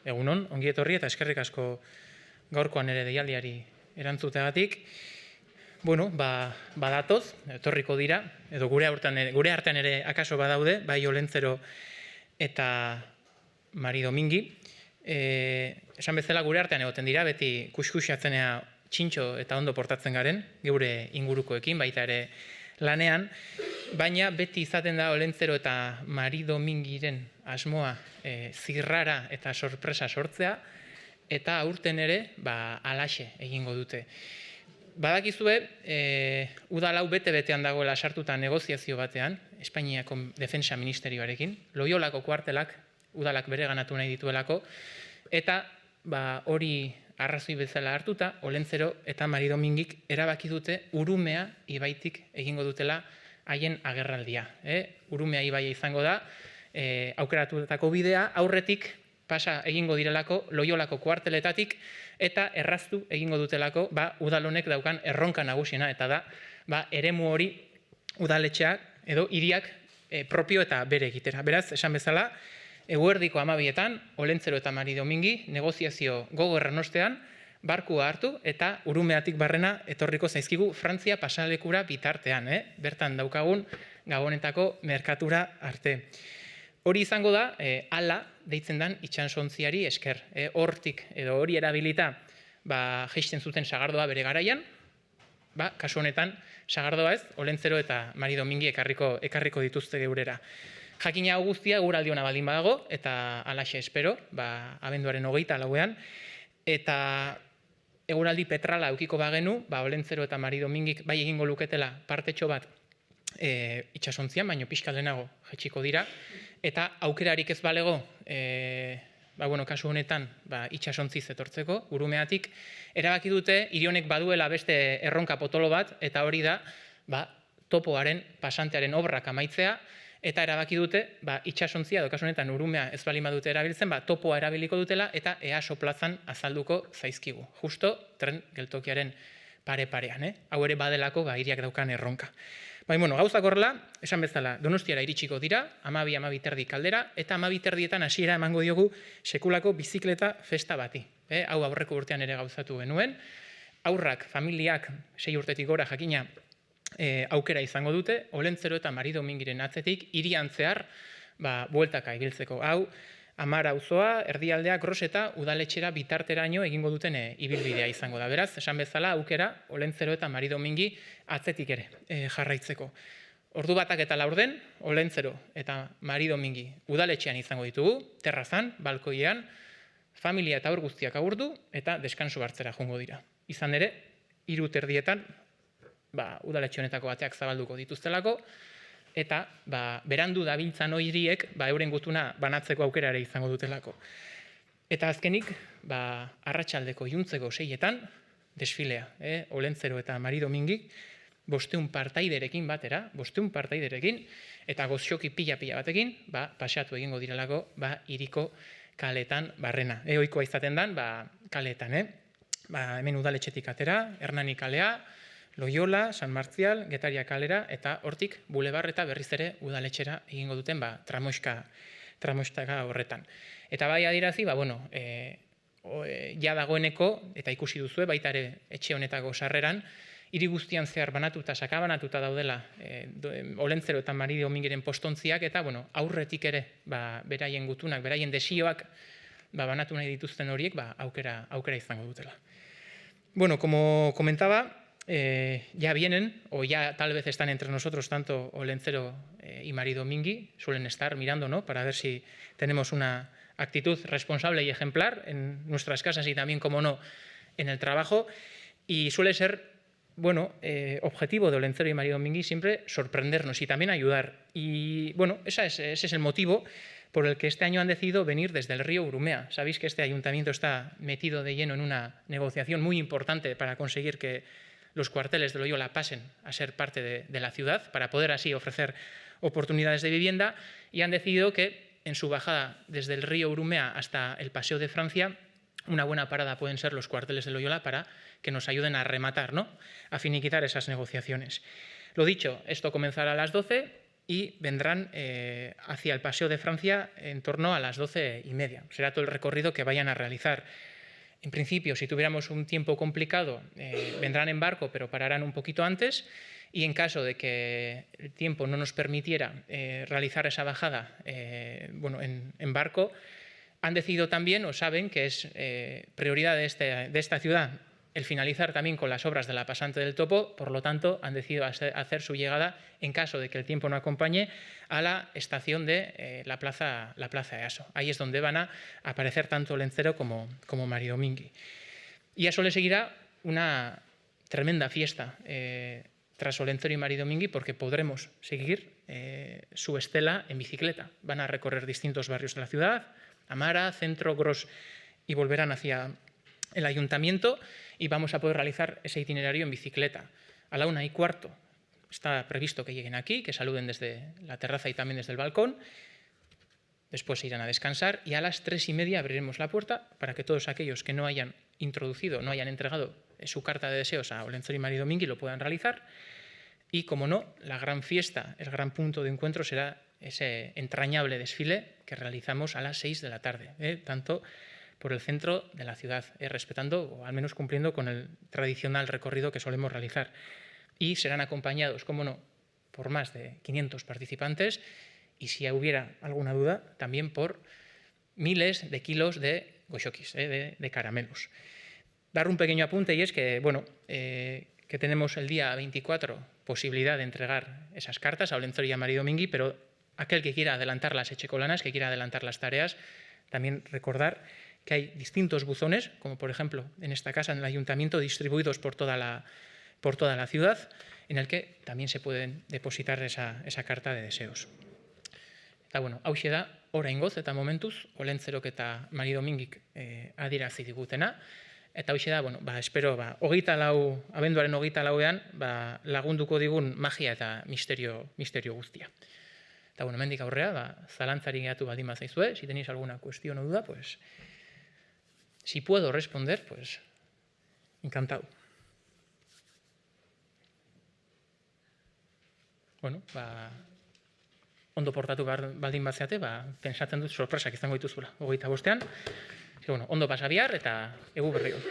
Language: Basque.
Egunon, ongi etorri eta eskerrik asko gaurkoan ere deialdiari erantzuteagatik. Badatoz, etorriko dira, edo gure artean ere akaso badaude, bai Olentzero eta Mari Domingi. Esan bezala gure artean egoten dira, beti kuskusiatzenea txintxo eta ondo portatzen garen, geure ingurukoekin, baita ere lanean, baina beti izaten da Olentzero eta Mari Domingiren asmoa zirrara eta sorpresa sortzea, eta aurten ere alaxe egingo dute. Badakizue, udal hau bete-betean dagoela sartuta negoziazio batean, Espainiako Defensa Ministerioarekin, Loiolako kuartelak udalak bere ganatu nahi dituelako, eta hori arrazoi bezala hartuta, Olentzero eta Mari Domingik erabaki dute Urumea ibaitik egingo dutela haien agerraldia. Urumea ibaia izango da, aukeratutako bidea, aurretik pasa egingo direlako Loiolako kuarteletatik eta erraztu egingo dutelako udal honek daukan erronka nagusiena, eta da eremu hori udaletxeak edo hiriak propio eta bere egitera. Beraz, esan bezala, eguerdiko 12etan, Olentzero eta Mari Domingi negoziazio gogorren ostean, barkua hartu eta Urumeatik barrena etorriko zaizkigu Frantzia pasalekura bitartean, bertan daukagun Gabonetako merkatura arte. Hori izango da, ala deitzen den itxasontziari esker. Hortik edo hori erabilita jaisten zuten sagardoa bere garaian, kasu honetan sagardoa ez, Olentzero eta Mari Domingi ekarriko dituzte geurera. Jakina hau guztia eguraldiona baldin badago, eta alaxe espero, abenduaren 24ean, eta eguraldi petrala eukiko bagenu, Olentzero eta Mari Domingik bai egingo luketela partetxo bat itxasontzian, baino pixka lehenago jaitsiko dira, eta aukerarik ez balego, kasu honetan itxasontziz etortzeko, Urumeatik, erabaki dute hiri honek baduela beste erronka potolo bat, eta hori da topoaren, pasantearen obrak amaitzea, eta erabaki dute itxasontzia, edo kasu honetan Urumea ez baldin badute erabiltzen, topoa erabiliko dutela, eta EASO plazan azalduko zaizkigu. Justo tren geltokiaren pare-parean, hau ere badelako hiriak daukan erronka. Gauzak horrela, esan bezala, Donostiara iritsiko dira, 12-12:30 kaldera, eta 12:30etan hasiera emango diogu sekulako bizikleta festa bati. Hau aurreko urtean ere gauzatu genuen, haurrak, familiak, 6 urtetik gora jakina aukera izango dute, Olentzero eta Mari Domingiren atzetik, hirian zehar, bueltaka ibiltzeko. Hau, Amara auzoa, Erdialdea, Gros eta udaletxera bitarteraino egingo duten ibilbidea izango da. Beraz, esan bezala, aukera, Olentzero eta Mari Domingi atzetik ere jarraitzeko. Ordu batak eta laurden, Olentzero eta Mari Domingi udaletxean izango ditugu, terrazan, balkoian, familia eta haur guztiak agurtu, eta deskansu hartzera joango dira. Izan ere, 3:30etan, udaletxe honetako bateak zabalduko dituztelako, eta berandu dabiltzan horiek euren gutuna banatzeko aukera ere izango dutelako. Eta azkenik, arratsaldeko iluntzeko 6etan, desfilea, Olentzero eta Mari Domingik, 500 partaiderekin batera, 500 partaiderekin, eta goxoki pila-pila batekin, paseatu egingo direlako, hiriko kaletan barrena. Ohikoa izaten den, kaletan, hemen udaletxetik atera, Hernani kalea, Loiola, San Martzial, Getaria kalera, eta hortik bulebar eta berriz ere udaletxera egingo duten tramoxtaka horretan. Eta adirazi, ja dagoeneko, eta ikusi duzue, baita ere etxe honetako sarreran, hiri guztian zehar banatuta, sakabanatuta daudela Olentzero eta Mari Domingiren postontziak, eta aurretik ere beraien gutunak, beraien desioak banatu nahi dituzten horiek aukera izango dutela. Como comentaba, ya vienen, o ya tal vez están entre nosotros tanto Olentzero y Mari Domingui, suelen estar mirando, para ver si tenemos una actitud responsable y ejemplar en nuestras casas y también, como no, en el trabajo. Y suele ser, objetivo de Olentzero y Mari Domingui siempre sorprendernos y también ayudar. Y ese es el motivo por el que este año han decidido venir desde el río Urumea. Sabéis que este ayuntamiento está metido de lleno en una negociación muy importante para conseguir que los cuarteles de Loiola pasen a ser parte de la ciudad, para poder así ofrecer oportunidades de vivienda, y han decidido que en su bajada desde el río Urumea hasta el Paseo de Francia, una buena parada pueden ser los cuarteles de Loiola para que nos ayuden a rematar, a finiquitar esas negociaciones. Lo dicho, esto comenzará a las 12, y vendrán hacia el Paseo de Francia en torno a las 12:30. Será todo el recorrido que vayan a realizar. En principio, si tuviéramos un tiempo complicado, vendrán en barco, pero pararán un poquito antes. Y en caso de que el tiempo no nos permitiera realizar esa bajada en barco, han decidido también, o saben, que es prioridad de esta ciudad el finalizar también con las obras de la pasante del Topo. Por lo tanto, han decidido hacer su llegada, en caso de que el tiempo no acompañe, a la estación de la plaza Easo. Ahí es donde van a aparecer tanto Olencero como Maridomingui. Y a eso le seguirá una tremenda fiesta tras Olencero y Maridomingui, porque podremos seguir su estela en bicicleta. Van a recorrer distintos barrios de la ciudad, Amara, Centro, Gros, y volverán hacia el ayuntamiento, y vamos a poder realizar ese itinerario en bicicleta. A la 1:15 está previsto que lleguen aquí, que saluden desde la terraza y también desde el balcón. Después se irán a descansar y a las 3:30 abriremos la puerta para que todos aquellos que no hayan introducido, no hayan entregado su carta de deseos a Olencero y Maridomingui lo puedan realizar. Y, como no, la gran fiesta, el gran punto de encuentro será ese entrañable desfile que realizamos a las 6 de la tarde, tanto por el centro de la ciudad, respetando, o al menos cumpliendo con el tradicional recorrido que solemos realizar. Y serán acompañados, como no, por más de 500 participantes, y si hubiera alguna duda, también por miles de kilos de goxokis, de caramelos. Dar un pequeño apunte, y es que, que tenemos el día 24 posibilidad de entregar esas cartas a Olencero y a Maridomingui, pero aquel que quiera adelantar las echecolanas, que quiera adelantar las tareas, también recordar que hay distintos buzones, como por ejemplo en esta casa, en el ayuntamiento, distribuidos por toda la ciudad, en el que también se pueden depositar esa carta de deseos. Eta, hauxe da, oraingoz eta momentuz, Olentzerok eta Maridomingik adierazi digutena, eta hauxe da, espero, abenduaren 24ean, lagunduko digun magia eta misterio guztia. Eta, hemendik aurrera, zalantzari gehatu baldin bazaizue, si tenéis alguna cuestión o duda, pues, si puedo responder, pues, encantado. Ondo portatu baldin batzeate, pentsatzen dut sorpresak izango dituzula 25ean. Ondo pasa bihar eta egu berri on.